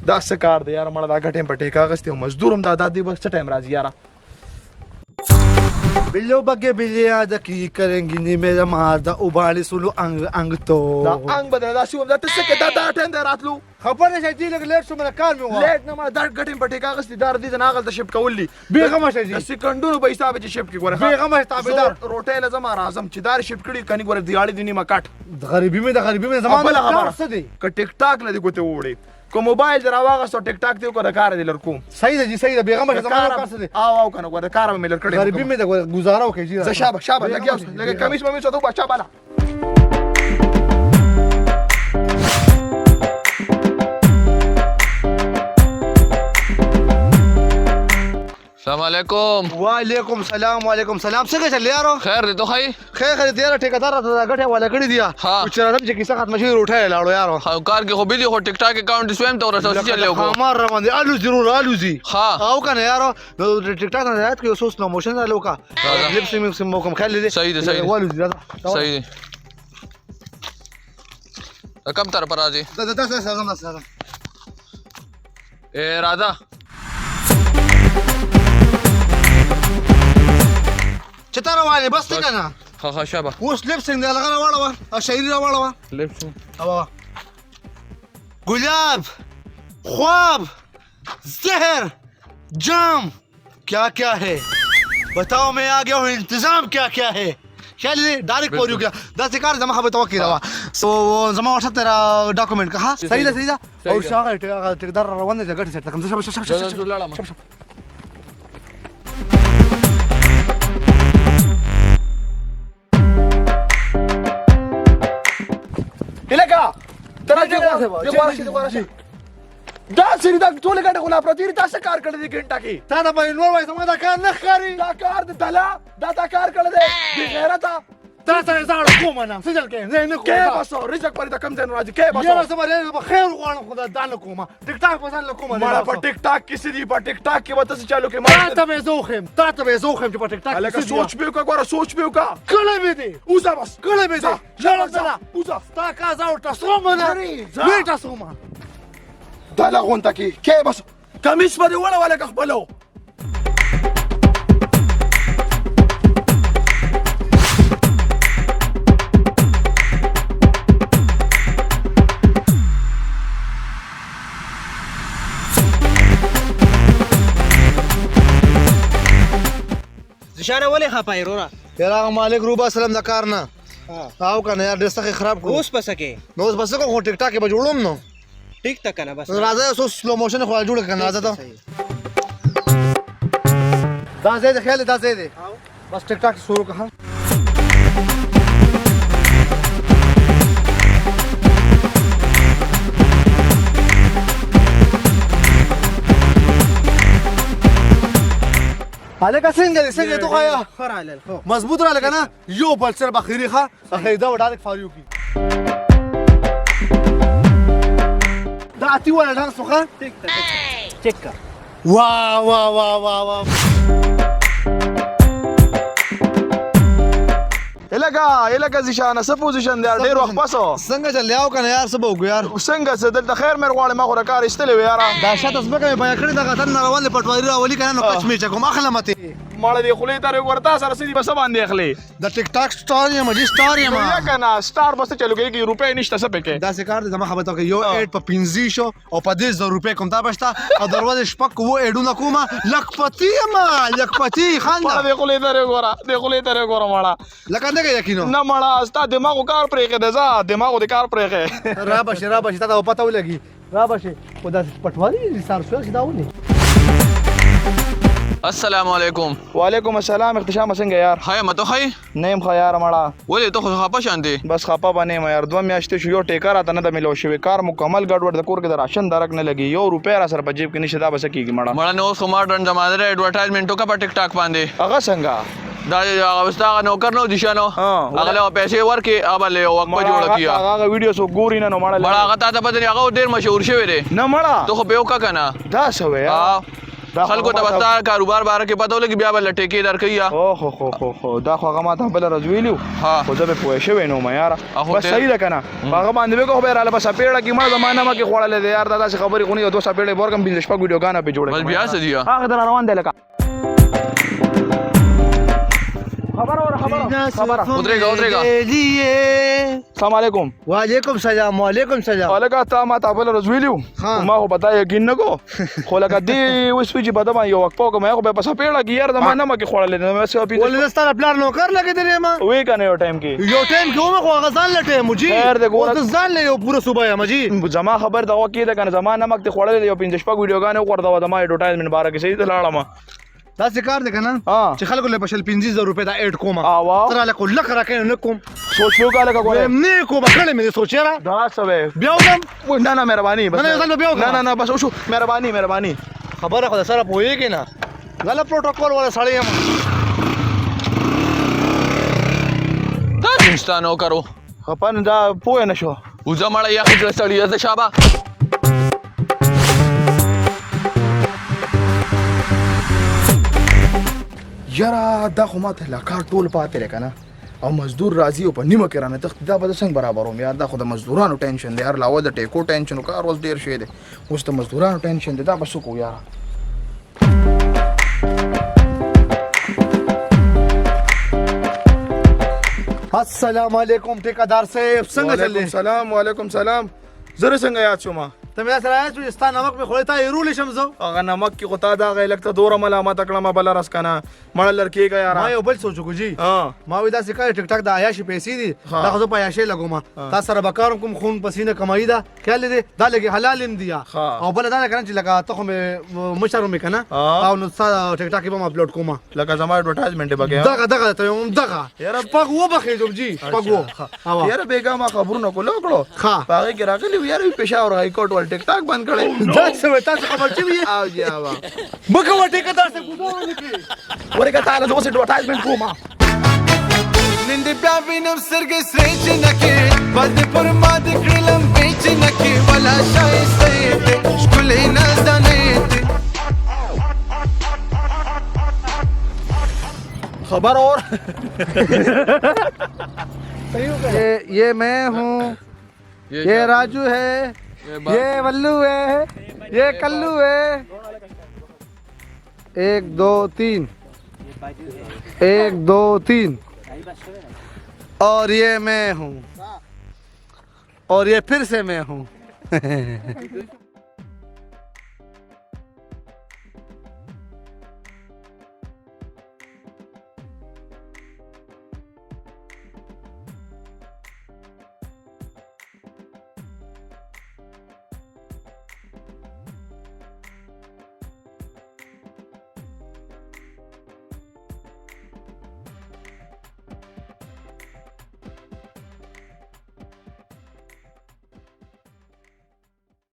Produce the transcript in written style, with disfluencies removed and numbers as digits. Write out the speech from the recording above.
دا څه کار دی یار مړه دا ګټې پټې کاغذ ته مزدور هم دا دی بس څه ټایم راځي یاره बिल्लो बगे बिल्ले आज की करेंगी नी मेरा मारदा उबाले सुनो अंग अंग तो دا انګ بدل دا شو دا څه کې دا ټایم دی راتلو خبر نشي دی لګ لیټ شو مله کار مې و لیټ نه ما دا ګټې پټې کاغذ دي دار دي ناغل ته شپ کولې بیغمه شي د سکندونو به حساب چې شپ کې ګوره بیغمه تابعدار روټه لازم راځم چې دار شپ کړي کني ګوره دیاړي دني ما کټ غریبی مې زمانه خبر څه دی ک ټیک ټاک لدی ګوته وړي کو موبایل درا واغه سو ټیک ټاک دی کو د کار دی لړکو صحیح دی صحیح دی بیغمه زمانه کار څه دی او کنه ګوره کار مې لړ کړي غریبی مې د گزارو کوي ز شابه لګیا لګه کمیس مې سو ته بچا بالا السلام علیکم وعلیکم سلام څنګه چل یارو خیر دی تو خی خیر دی یار ټیکدار ته غټه والا کړی دی ها چې راځم چې کیسه ختم شي روټه لاړو یارو کار کې خو بلی خو ټیک ټاک اکاؤنٹ سویم ته ورسو چلو کو مار باندې الو ضرور الوزی ها او کنه یارو ټیک ټاک نه راځي کې اوس نو موشن لوکا لپس مې مو کوم خل دي صحیح دی والوزی دا صحیح دی کم تر پر راځي دا سلام اے راځه چتا روانه بس ته کنه ها شابه اوس لپسنګ دی لغه راوړه او شاعري راوړه لپسو او गुलाब ख्वाब जहर जाम क्या क्या है बताओ मैं आ गया हूँ इंतजाम क्या क्या है चलिए डायरेक्ट पहुंच गया 10 कार जमा खबर तवक्की रहा सो जमा WhatsApp तेरा डॉक्यूमेंट का हाँ सही दा और शागा टेकदार روان دي غټ سره کوم شب الګه ترځه غواړم دا سری دا ټول ګټه غلا پرتیر تاسو کار کړی دی ګنټه کې تا دا په نور وای سم دا کار نه خاري دا کار د دلا دا کار کړی دی بی غیرت تا سره زړه کوم نه سجل کې نه کې باسو رزق پر دا کم ځای راځي کې باسو یاره سم به خیر غواړم خدا دان کومه ټیک ټاک پسند کومه مالا په ټیک ټاک کې سړي په ټیک ټاک کې وته چالو کې ما ته مې زوخم چې په ټیک ټاک الکه سوچ به وکړه سوچ به وکړه کله مې دي اوسه بس کله مې دي ژړا اوسه تا کا زاو تاسو مله وی تاسو ما دلا غونټه کې باسو کمیس په دې وړه ولا خپلو اشاره ولې خپای رورا یاره مالک روبا سلام د کار نه او کنه یار ډسه خراب کو اوس پسکه نو اوس بس کو ټیک ټاک به جوړوم نو ټیک ټاک نه بس راځه اوس سلو موشن خو جوړ کنه راځه ته دا زید خیال دا زید بس ټیک ټاک شروع کړه الکه څنګه ته خایا خراله خو مضبوط را لګنه یو بل سر بخیری ښه هیدا وډالک فاریو کی دا اتی ولا ډانس وخه ټیک ټاک چیک کر وا الګه ځشانه څه پوزیشن دی ډیر وخت پاسو څنګه چل یاو کنه یار سبو ګو یار څنګه څه دلته خیر مې غواړم ما غوړه کار استلې و یاره دا شاته زبکه مې بیا کړی دا غتن روان پټواری راولي کنه نو پچ می چکم اخله مته ماړه دی خولې تر ورتا سره سړي بس باندې اخلي د ټیک ټاک سٹار یم جی سٹار یم یا کنه سٹار بس چلو کې روپے نشته څه پکې دا څه کار دي زما خبره ته یو اډ په 15 شو او په 10 روپے کوم تا بشتا او دروازه شپک وو اډونه کومه لکپتی ما لکپتی خاندا دی خولې تر ګوره ماړه لکه نه یقینو نه ماړه استا دماغ کار پرې کې ده دماغ د کار پرې کې را بشه تا پته ولګي را بشه خدا پټواری سار شو سیدا ونی السلام علیکم وعلیکم السلام اختشام څنګه یار هاي متو خی نیم خیار مړه ولې ته خو خپه شان دي بس خپه باندې ما یار 2 میاشتې شو یو ټیکر راته نه د ملو شوی کار مکمل ګډوډ د کور کې د راشن درک نه لګي یو روپیا را سره په جیب کې نشي دا بس کیږي مړه نو خو ما ډن جما در ایڈورټایزمنټو کا په ټیک ټاک باندې هغه څنګه دا هغه وستا نوکر نو دشانو هغه له پیسې ورکي هغه له وقت په جوړ کیا هغه ویډیو سو ګوري نه مړه هغه ته پته هغه ډیر مشهور شوی دی نه مړه ته خو به وکا کنه دا سوې خلکو ته بستا کاروبار باره کې پته ولګي بیا به له ټیکې درکوي خو دا خو هغه ماته بله ورځ ویلي وو ها. خو زه به پوه شوی نه وم یاره اخو بس ته- صحیح ده که نه په هغه باندې وکړو خو به یې راله په سپېړه کې مړه زما نمک یې خوړلی دی یار دا داسې خبرې خو نه یو دوه سپېړې به ورکړم پنځه شپږ ویډیوګانې پرې جوړې بس کړم بیا یاره. څه دي هغه در روان دی لکه خبره ودرېږه السلام علیکم वालेकुम सलाम वालेकुम सलाम هلکه تا ما ته بله ورځ ویلي وو ها. ما خو په تا یقین نه کو خو لکه دې وسپي چې په ده باندې یو وقفه وکړم خو بیا په سپېړه کې یار زما نمک یې خوړلی دی بس یو پنځه ولې ستاره پلار نوکر لګې درې ما وی که نه یو ټایم کې یو ټایم کې ومه خو هغه ځان لټه مجي خیر دی، ګوره. او ځان له یو پوره صوبه یم جی زما خبر دغه کې ده که نه زما نمک دې خوړلی دی یو پنځه شپږ ویډیوګانې وغورځوه زما اډورټایزمنټ باره کې صحیح ته لاړم دا څه کار دی کنه ها. چې خلکو له بشل 15000 روپے دا اډ کوم اوا. تر له کو لک راکې نه کوم سوچ لو کا لکه ګوره نه کوم کله مې سوچ را دا څه وې بیا وم نه مهرباني بس نه، نه، بیا وکړه. نه بس وشو مهرباني خبره خو سره پوهیږي نه غلا پروتوکول ولا سړی یم دا جنستا نو کرو خپن دا پوه نه شو وزه مړه یا خجله سړی زه شابه یاره دا خو ماته لا کار ټول پاتې دی که نه او مزدور راځي او په نیمه کې رانه تخت دا به زه څنګه برابروم یار دا خو د مزدورانو ټینشن دی یار علاوه د ټیکو ټینشن کار اوس ډېر شوی دی اوس د مزدورانو ټینشن دی دا به څه کوو یاره السلام علیکم ټیکادار صاحب څنګه چلې وعلیکم سلام زره څنګه یاد شوم ته مې سره آیا چې ستا نمک مې خوړی تا یې رولې شم زه هغه نمک کې خو تا دغه لږ ته دوره ملامته کړم بله ورځ که نه مړه لړکېږه ما یاره یو بل سوچ وکړو جی ها ما وی داسې کار ټیک ټاک د عیاشي پیسې دي ها. دا خو زه په عیاشۍ لګوم تا سره به کار کوم خون پسینه کمایي ده خیال دی دا لږې حلال هم دي ها. او بله دا ده که نه چې لکه ته خو مې مشر ومې که نه ها. او نو ستا ټیک ټاک یې به م اپلوډ کوم لکه زما اډورټایزمنټ یې به کوې دغه ته یم دغه یاره. شپږ وبخېږم جی شپږ و یاره بیګا ما خبرونه کولو کړو ها. په هغې کې راغلي وو یاره پېښور هائی کورټ ول ټیک ټاک بند کړی دا څه وایي تاسو خبر شوي یې او جی هوا مه کوه ټیکدار صاحب ګوزاره نه کړې ورګه تعالی زه اوس اډورټایزمنټ کوم نن دې بیا وینم سترګې سرې چینکې بد پر ما د کړلم بې چینکې ولا ښایسته یې دی ښکلې نازدانه یې دی خبر اور ये मैं हूँ ये राजू है ये वल्लू है ये कल्लू है 1 2 3 1 2 3 और ये मैं हूँ और ये फिर से मैं हूँ